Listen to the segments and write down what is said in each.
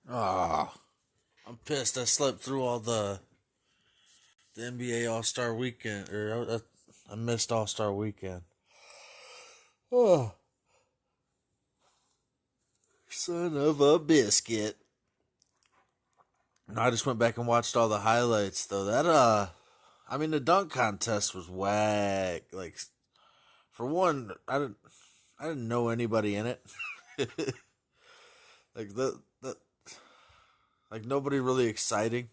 Ah, I'm pissed. I slept through all the NBA All-Star weekend, or I missed All-Star weekend. Oh, son of a biscuit. No, I just went back and watched all the highlights though. I mean the dunk contest was whack. Like for one, I didn't know anybody in it. like the like nobody really exciting,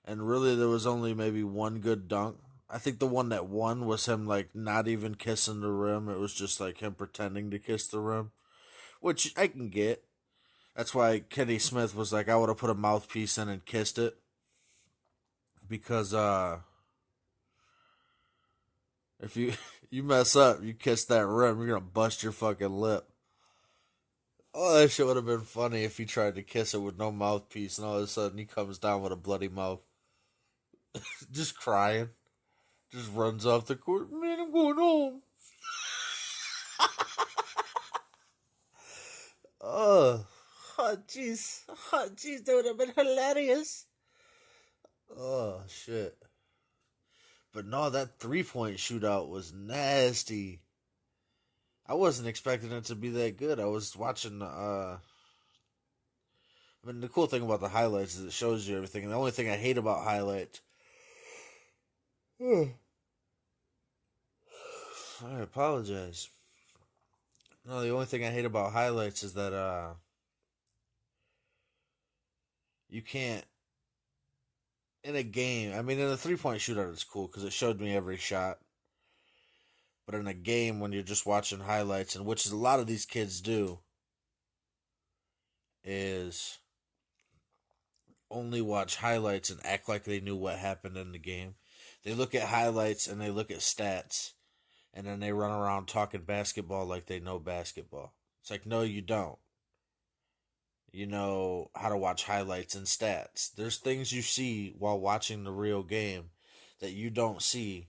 and really there was only maybe one good dunk. I think the one that won was him like not even kissing the rim. It was just like him pretending to kiss the rim, which I can get. That's why Kenny Smith was like, I would have put a mouthpiece in and kissed it because if you you mess up, you kiss that rim, you're gonna bust your fucking lip. Oh, that shit would have been funny if he tried to kiss it with no mouthpiece, and all of a sudden he comes down with a bloody mouth, just crying, just runs off the court. Man, I'm going home. Oh, oh, jeez, oh, jeez, that would have been hilarious. Oh shit. But no, that 3 point shootout was nasty. I wasn't expecting it to be that good. I was watching. I mean, the cool thing about the highlights is it shows you everything. And the only thing I hate about highlights, I apologize. No, the only thing I hate about highlights is that you can't in a game. I mean, in a 3 point shootout, it's cool because it showed me every shot. But in a game, when you're just watching highlights, and which is a lot of these kids do, is only watch highlights and act like they knew what happened in the game. They look at highlights and they look at stats, and then they run around talking basketball like they know basketball. It's like, no, you don't. You know how to watch highlights and stats. There's things you see while watching the real game that you don't see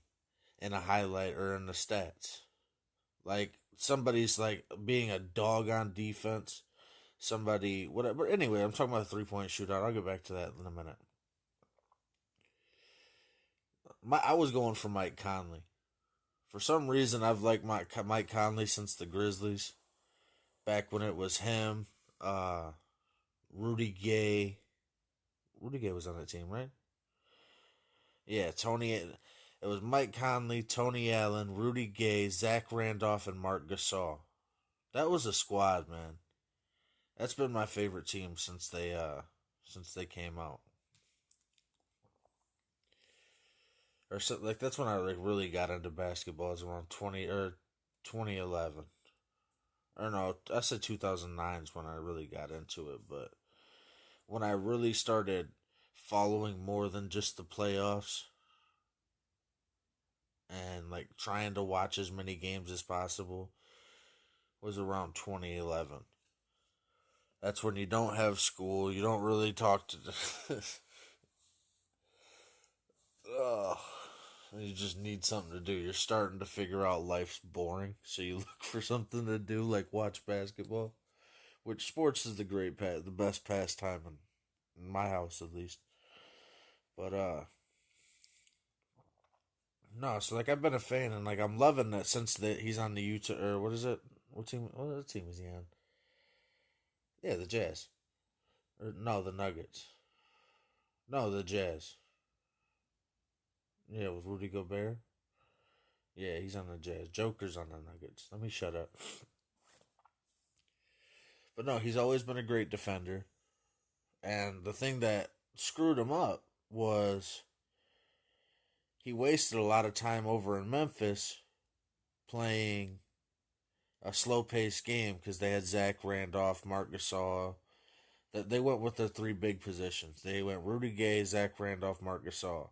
in a highlight or in the stats. Like somebody's like being a dog on defense. Somebody whatever. Anyway, I'm talking about a 3 point shootout. I'll get back to that in a minute. I was going for Mike Conley. For some reason, I've liked Mike Conley since the Grizzlies. Back when it was him, Rudy Gay. Rudy Gay was on that team, right? Yeah, Tony. It was Mike Conley, Tony Allen, Rudy Gay, Zach Randolph, and Mark Gasol. That was a squad, man. That's been my favorite team since they came out. Or so, like that's when I like really got into basketball. It was around 2011. Or no, I said 2009 is when I really got into it, but when I really started following more than just the playoffs and like trying to watch as many games as possible was around 2011. That's when you don't have school, you don't really talk to Ugh. You just need something to do. You're starting to figure out life's boring, so you look for something to do like watch basketball, which sports is the best pastime in my house at least. But no, so like I've been a fan and like I'm loving that since that he's on the Utah or what is it? What team is he on? Yeah, the Jazz. Or no, the Nuggets. No, the Jazz. Yeah, with Rudy Gobert. Yeah, he's on the Jazz. Joker's on the Nuggets. Let me shut up. But no, he's always been a great defender. And the thing that screwed him up was he wasted a lot of time over in Memphis playing a slow paced game because they had Zach Randolph, Mark Gasol. That they went with their three big positions. They went Rudy Gay, Zach Randolph, Mark Gasol.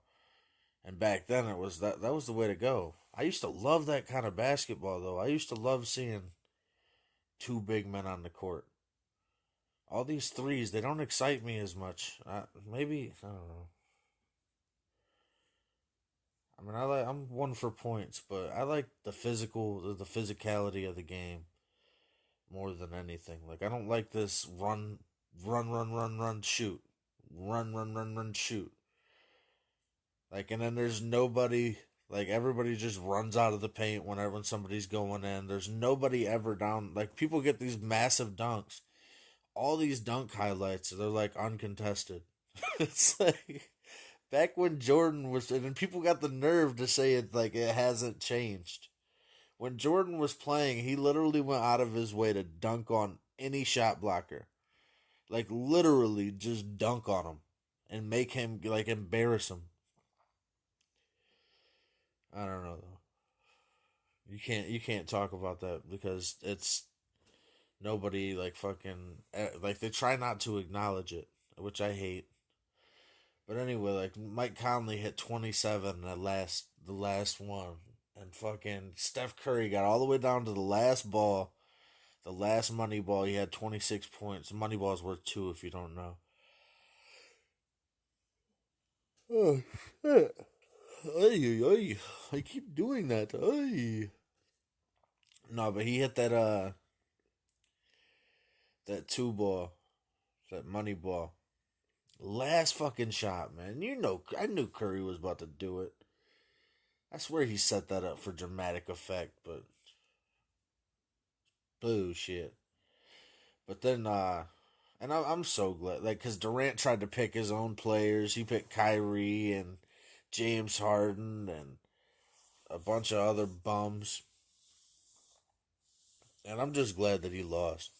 And back then it was that was the way to go. I used to love that kind of basketball though. I used to love seeing two big men on the court. All these threes, they don't excite me as much. Maybe I don't know. I mean, I'm one for points, but I like the physicality of the game more than anything. Like I don't like this run run, run, run, run, shoot. Run, run, run, run, shoot. Like, and then there's nobody, like, everybody just runs out of the paint when somebody's going in. There's nobody ever down. Like, people get these massive dunks. All these dunk highlights, they're like uncontested. It's like back when Jordan was, and then people got the nerve to say it like it hasn't changed. When Jordan was playing, he literally went out of his way to dunk on any shot blocker. Like literally just dunk on him and make him like embarrass him. I don't know though. You can't talk about that because it's nobody like fucking like they try not to acknowledge it, which I hate. But anyway, like Mike Conley hit 27 the last one, and fucking Steph Curry got all the way down to the last ball, the last money ball. He had 26 points. Money ball is worth 2 if you don't know. Oh shit! Ay. I keep doing that. Ay. No, but he hit that 2 ball, that money ball. Last fucking shot, man. You know, I knew Curry was about to do it. I swear he set that up for dramatic effect, but bullshit. But then, and I'm so glad, like, because Durant tried to pick his own players. He picked Kyrie and James Harden and a bunch of other bums. And I'm just glad that he lost.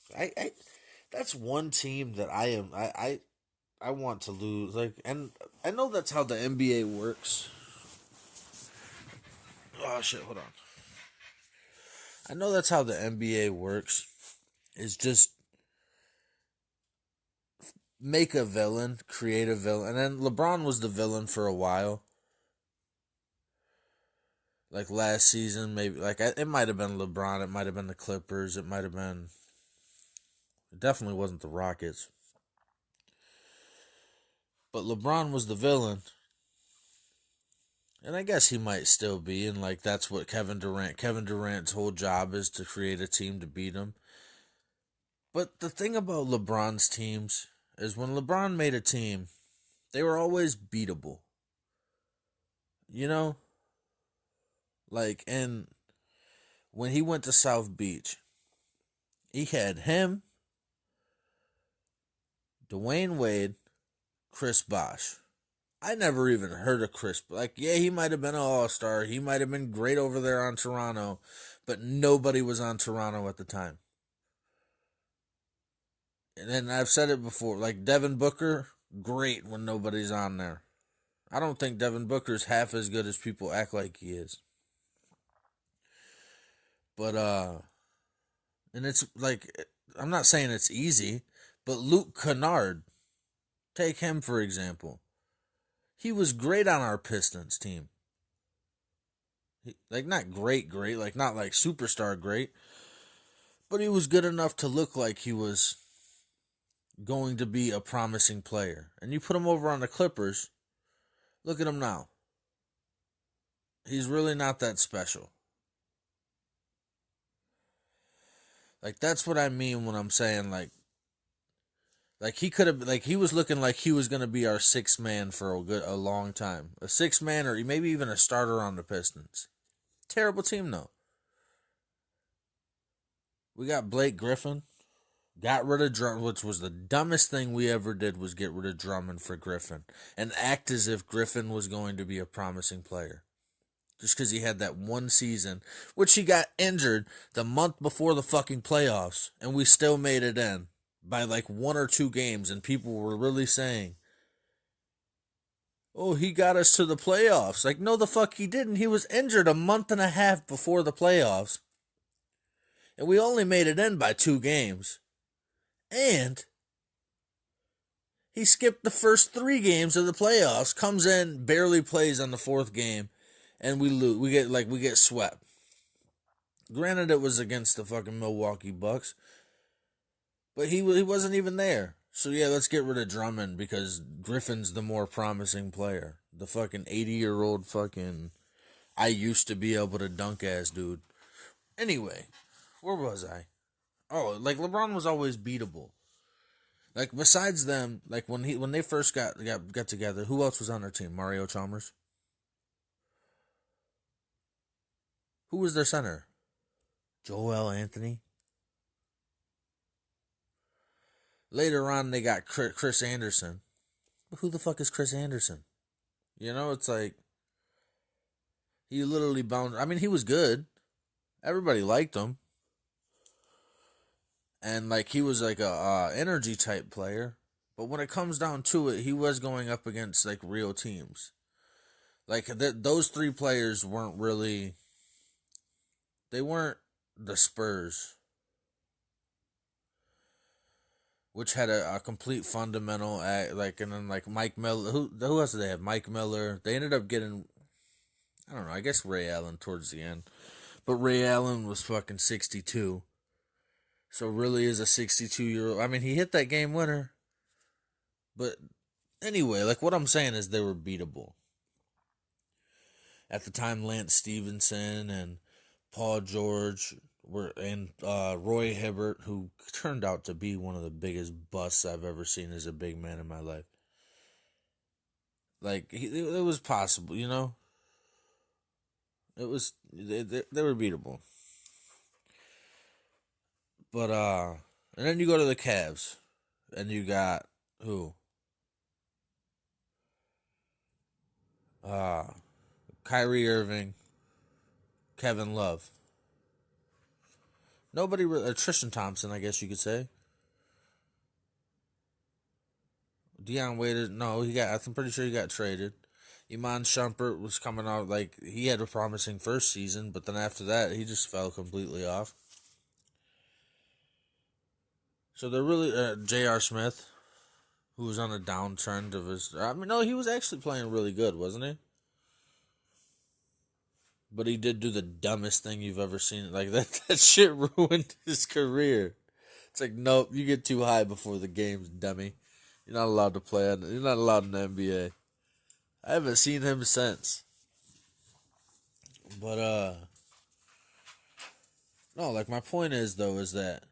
That's one team that I want to lose. Like, and I know that's how the NBA works. Oh shit, hold on. I know that's how the NBA works. Is just make a villain, create a villain. And then LeBron was the villain for a while. Like last season, maybe. Like, it might have been LeBron. It might have been the Clippers. It might have been. It definitely wasn't the Rockets. But LeBron was the villain. And I guess he might still be. And, like, that's what Kevin Durant's whole job is to create a team to beat him. But the thing about LeBron's teams is when LeBron made a team, they were always beatable. You know? Like, and when he went to South Beach, he had him, Dwayne Wade, Chris Bosh. I never even heard of Chris. Like, yeah, he might have been an All-Star. He might have been great over there on Toronto, but nobody was on Toronto at the time. And then I've said it before, like Devin Booker, great when nobody's on there. I don't think Devin Booker's half as good as people act like he is. But, and it's like, I'm not saying it's easy, but Luke Kennard, take him for example. He was great on our Pistons team. Like, not great, like, not like superstar great, but he was good enough to look like he was going to be a promising player. And you put him over on the Clippers, look at him now. He's really not that special. Like, that's what I mean when I'm saying, like he could have, like, he was looking like he was going to be our sixth man for a long time. A sixth man or maybe even a starter on the Pistons. Terrible team, though. We got Blake Griffin. Got rid of Drummond, which was the dumbest thing we ever did was get rid of Drummond for Griffin. And act as if Griffin was going to be a promising player. Just because he had that one season, which he got injured the month before the fucking playoffs. And we still made it in by like 1 or 2 games. And people were really saying, oh, he got us to the playoffs. Like, no, the fuck he didn't. He was injured a month and a half before the playoffs. And we only made it in by 2 games. And he skipped the first 3 games of the playoffs, comes in, barely plays on the 4th game, and we lose. We get swept. Granted, it was against the fucking Milwaukee Bucks, but he wasn't even there. So yeah, let's get rid of Drummond because Griffin's the more promising player. The fucking 80-year-old fucking I used to be able to dunk ass dude. Anyway, where was I? Oh, like LeBron was always beatable. Like besides them, like when they first got together, who else was on their team? Mario Chalmers. Who was their center? Joel Anthony. Later on, they got Chris Anderson. But who the fuck is Chris Anderson? You know, it's like he literally bound. I mean, he was good. Everybody liked him, and like he was like a energy type player. But when it comes down to it, he was going up against like real teams. Like those three players weren't really. They weren't the Spurs, which had a complete fundamental act, like, and then like Mike Miller. Who else did they have? Mike Miller. They ended up getting, I don't know, I guess Ray Allen towards the end, but Ray Allen was fucking 62. So really is a 62-year-old. I mean, he hit that game winner, but anyway, like what I'm saying is they were beatable. At the time, Lance Stevenson and Paul George and Roy Hibbert, who turned out to be one of the biggest busts I've ever seen as a big man in my life. Like it was possible, you know. It was they were beatable. But and then you go to the Cavs, and you got who? Kyrie Irving, Kevin Love. Nobody really. Tristan Thompson, I guess you could say. Deion Waiters, no, I'm pretty sure he got traded. Iman Shumpert was coming out like he had a promising first season, but then after that he just fell completely off. So they're really J.R. Smith, who was on a downtrend of his. I mean, no, he was actually playing really good, wasn't he? But he did do the dumbest thing you've ever seen. Like that shit ruined his career. It's like, nope, you get too high before the game's dummy. You're not allowed to play. You're not allowed in the NBA. I haven't seen him since. But no, like my point is though is that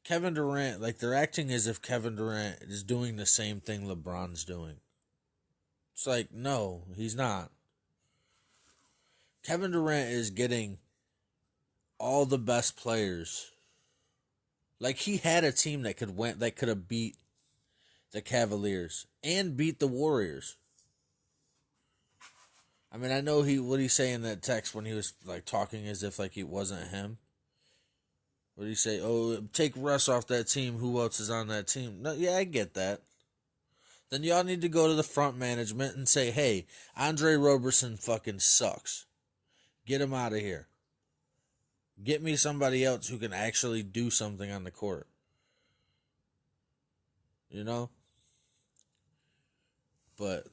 Kevin Durant, like they're acting as if Kevin Durant is doing the same thing LeBron's doing. It's like, no, he's not. Kevin Durant is getting all the best players. Like he had a team that could have beat the Cavaliers and beat the Warriors. I mean, I know what he say in that text when he was like talking as if like it wasn't him. What did he say? Oh, take Russ off that team. Who else is on that team? No, yeah, I get that. Then y'all need to go to the front management and say, hey, Andre Roberson fucking sucks. Get him out of here. Get me somebody else who can actually do something on the court. You know? But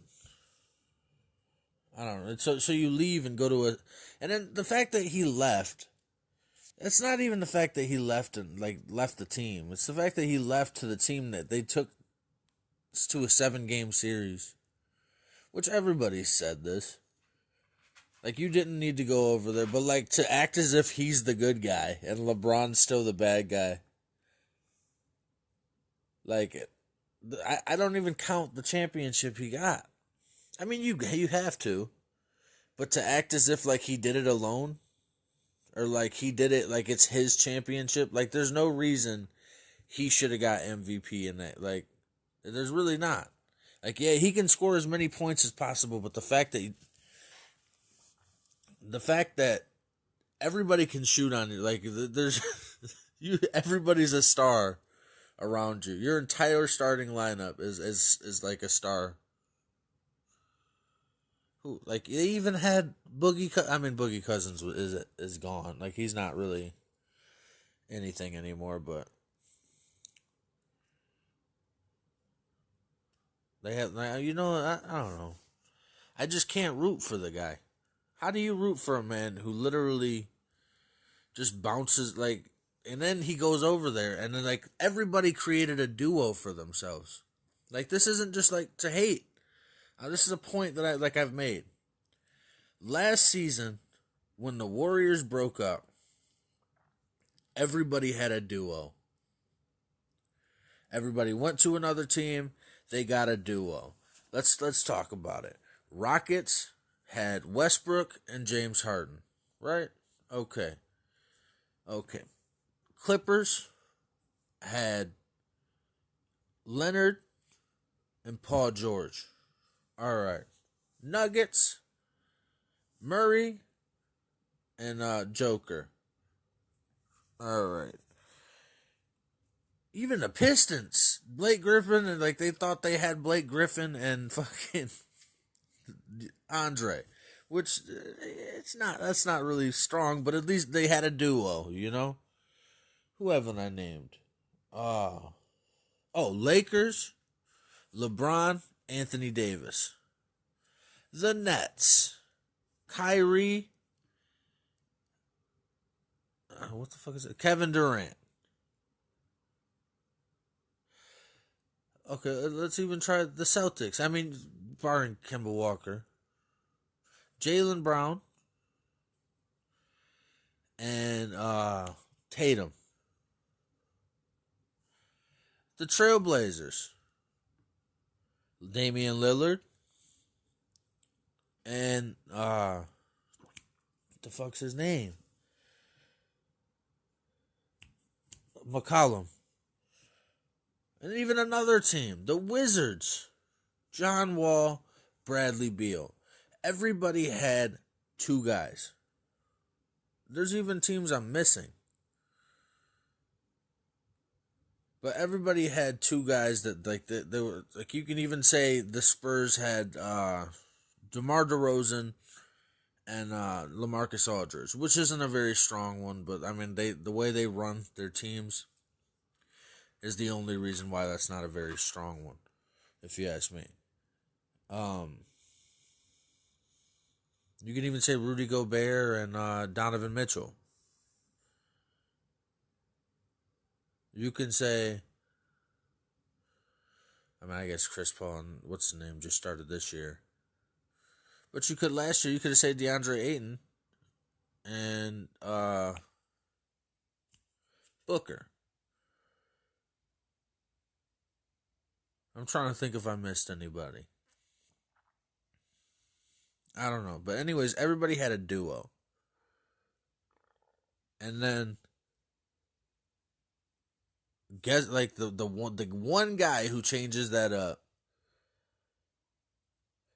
I don't know. So you leave and go to a, and then the fact that he left, it's not even the fact that he left and like left the team. It's the fact that he left to the team that they took to a 7-game series, which everybody said this. Like you didn't need to go over there, but like to act as if he's the good guy and LeBron's still the bad guy. Like I don't even count the championship he got. I mean, you have to, but to act as if like he did it alone, or like he did it like it's his championship, like there's no reason he should have got MVP in that. Like, there's really not. Like, yeah, he can score as many points as possible, but the fact that everybody can shoot on you, like there's everybody's a star around you. Your entire starting lineup is like a star. Who, like, they even had Boogie Cousins is gone. Like, he's not really anything anymore, but they have, you know, I don't know. I just can't root for the guy. How do you root for a man who literally just bounces, like, and then he goes over there, and then, like, everybody created a duo for themselves. Like, this isn't just, like, to hate. This is a point that I've made. Last season, when the Warriors broke up, everybody had a duo. Everybody went to another team. They got a duo. Let's talk about it. Rockets had Westbrook and James Harden, right? Okay. Clippers had Leonard and Paul George. All right. Nuggets, Murray and Joker. All right. Even the Pistons, Blake Griffin, and they thought they had Blake Griffin and fucking Andre, which that's not really strong, but at least they had a duo, you know? Who haven't I named? Lakers, LeBron, Anthony Davis. The Nets, Kyrie, what the fuck is it? Kevin Durant. Okay, let's even try the Celtics. I mean, barring Kemba Walker, Jaylen Brown, and Tatum. The Trailblazers, Damian Lillard, and what the fuck's his name? McCollum. And even another team, the Wizards, John Wall, Bradley Beal. Everybody had two guys. There's even teams I'm missing. But everybody had two guys that they were like, you can even say the Spurs had DeMar DeRozan and LaMarcus Aldridge, which isn't a very strong one, but I mean the way they run their teams is the only reason why that's not a very strong one, if you ask me. You can even say Rudy Gobert and Donovan Mitchell. You can say, I mean, I guess Chris Paul and what's his name just started this year. But last year you could have said DeAndre Ayton and Booker. I'm trying to think if I missed anybody. I don't know. But anyways, everybody had a duo. And then guess the one guy who changes that up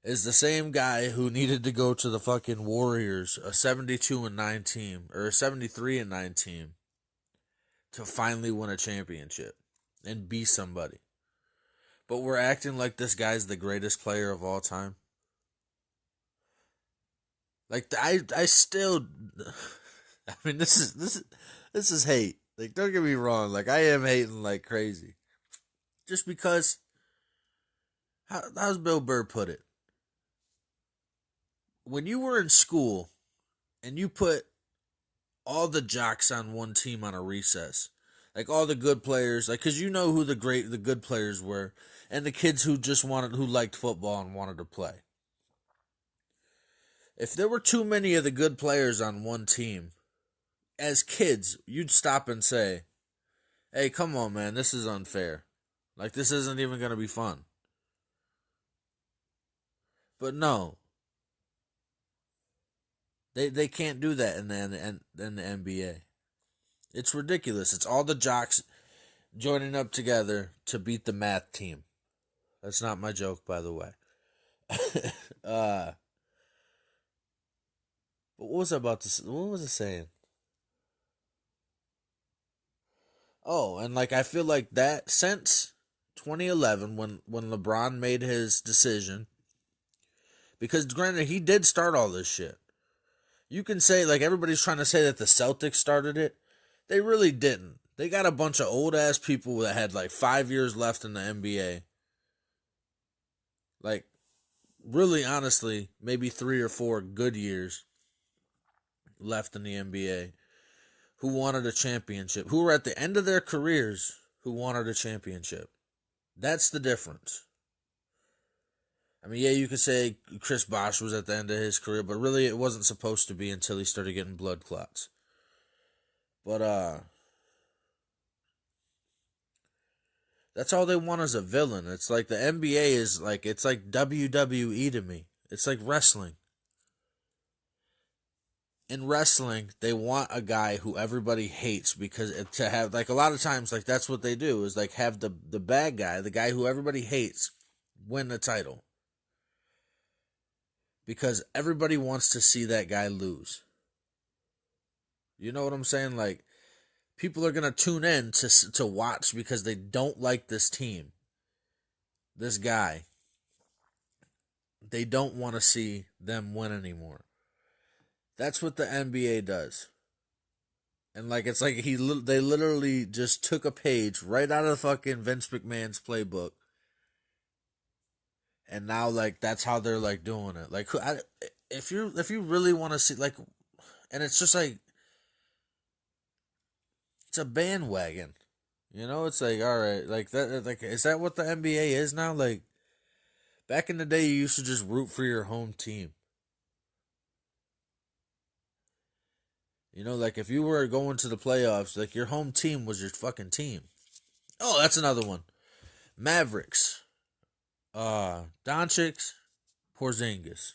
is the same guy who needed to go to the fucking Warriors, a 72-9 team or a 73-9 team, to finally win a championship and be somebody. But we're acting like this guy's the greatest player of all time. Like I still, I mean this is hate. Like, don't get me wrong. Like, I am hating like crazy, just because. How's Bill Burr put it? When you were in school, and you put all the jocks on one team on a recess, like all the good players, like because you know who the good players were, and the kids who liked football and wanted to play. If there were too many of the good players on one team, as kids, you'd stop and say, hey, come on, man, this is unfair. Like, this isn't even going to be fun. But no. They can't do that in the NBA. It's ridiculous. It's all the jocks joining up together to beat the math team. That's not my joke, by the way. But what was I about to say? What was I saying? Oh, and like I feel like that since 2011 when LeBron made his decision, because granted he did start all this shit. You can say, like, everybody's trying to say that the Celtics started it. They really didn't. They got a bunch of old ass people that had like 5 years left in the NBA. Like, really honestly, maybe 3 or 4 good years left in the NBA, who wanted a championship, who were at the end of their careers, who wanted a championship. That's the difference. I mean, yeah, you could say Chris Bosh was at the end of his career, but really it wasn't supposed to be until he started getting blood clots. But That's all they want is a villain. It's like the NBA is like, it's like WWE to me. It's like wrestling. In wrestling, they want a guy who everybody hates because to have, like, a lot of times, like, that's what they do is like have the bad guy, the guy who everybody hates, win the title. Because everybody wants to see that guy lose. You know what I'm saying? Like, people are going to tune in to watch because they don't like this team. This guy. They don't want to see them win anymore. That's what the NBA does. And like, it's like they literally just took a page right out of fucking Vince McMahon's playbook. And now, like, that's how they're like doing it. Like, if you really want to see, like, and it's just like, it's a bandwagon. You know, it's like, all right, like that, like, is that what the NBA is now? Like, back in the day, you used to just root for your home team. You know, like, if you were going to the playoffs, like, your home team was your fucking team. Oh, that's another one. Mavericks. Doncic, Porzingis.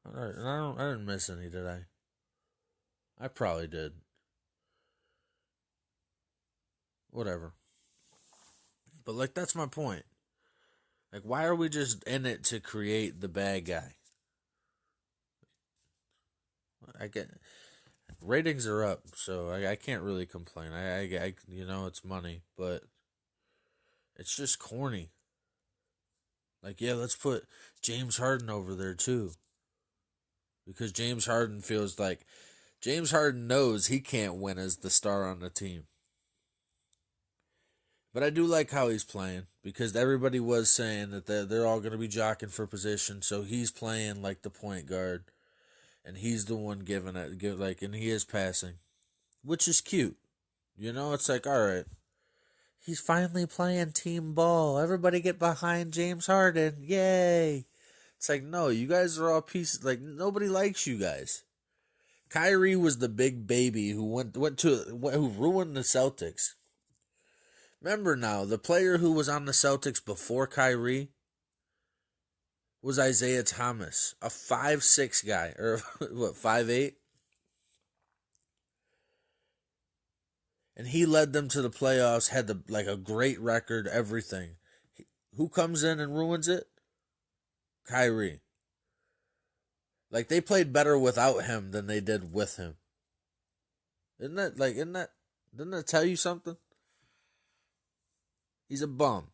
All right, and I didn't miss any, did I? I probably did. Whatever. But, like, that's my point. Like, why are we just in it to create the bad guy? I get ratings are up, so I can't really complain. I you know, it's money, but it's just corny. Like, yeah, let's put James Harden over there too, because James Harden feels like James Harden knows he can't win as the star on the team. But I do like how he's playing because everybody was saying that they're all going to be jockeying for position, so he's playing like the point guard. And he's the one giving it, and he is passing, which is cute. You know, it's like, all right, he's finally playing team ball. Everybody get behind James Harden, yay! It's like, no, you guys are all pieces. Like, nobody likes you guys. Kyrie was the big baby who who ruined the Celtics. Remember now, the player who was on the Celtics before Kyrie was Isaiah Thomas, a 5'6" guy, or what, 5'8"? And he led them to the playoffs, had a great record, everything. Who comes in and ruins it? Kyrie. Like, they played better without him than they did with him. Didn't that tell you something? He's a bum.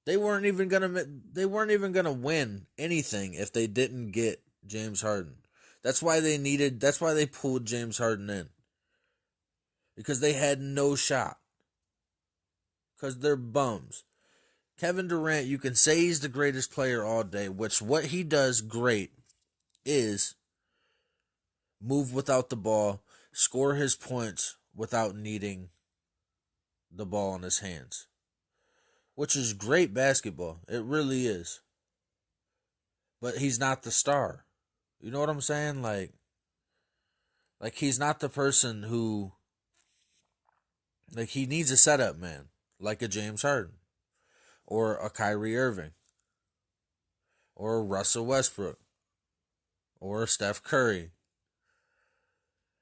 They weren't even gonna win anything if they didn't get James Harden. That's why they pulled James Harden in. Because they had no shot. Because they're bums. Kevin Durant, you can say he's the greatest player all day, which what he does great is move without the ball, score his points without needing the ball in his hands. Which is great basketball. It really is. But he's not the star. You know what I'm saying? Like he's not the person who, like, he needs a setup man, like a James Harden or a Kyrie Irving or a Russell Westbrook or a Steph Curry.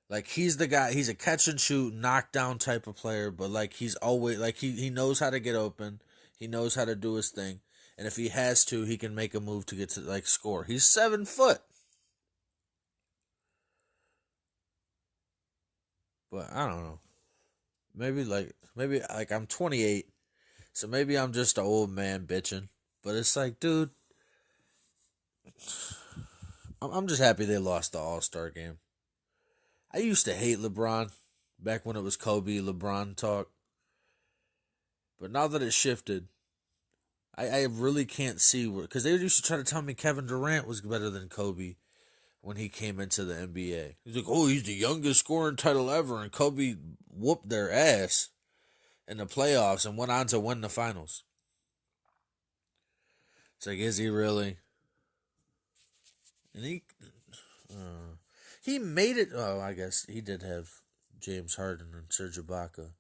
Like, he's the guy, he's a catch and shoot, knockdown type of player, but like he's always like he knows how to get open. He knows how to do his thing. And if he has to, he can make a move to get to, like, score. He's 7 foot. But I don't know. Maybe I'm 28. So maybe I'm just an old man bitching. But it's like, dude, I'm just happy they lost the All-Star game. I used to hate LeBron back when it was Kobe LeBron talk. But now that it shifted, I really can't see where, because they used to try to tell me Kevin Durant was better than Kobe when he came into the NBA. He's like, oh, he's the youngest scoring title ever, and Kobe whooped their ass in the playoffs and went on to win the finals. It's like, is he really? And He made it. Oh, I guess he did have James Harden and Serge Ibaka.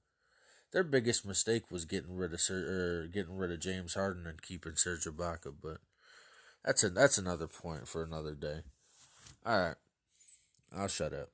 Their biggest mistake was getting rid of James Harden and keeping Serge Ibaka, but that's another point for another day. All right, I'll shut up.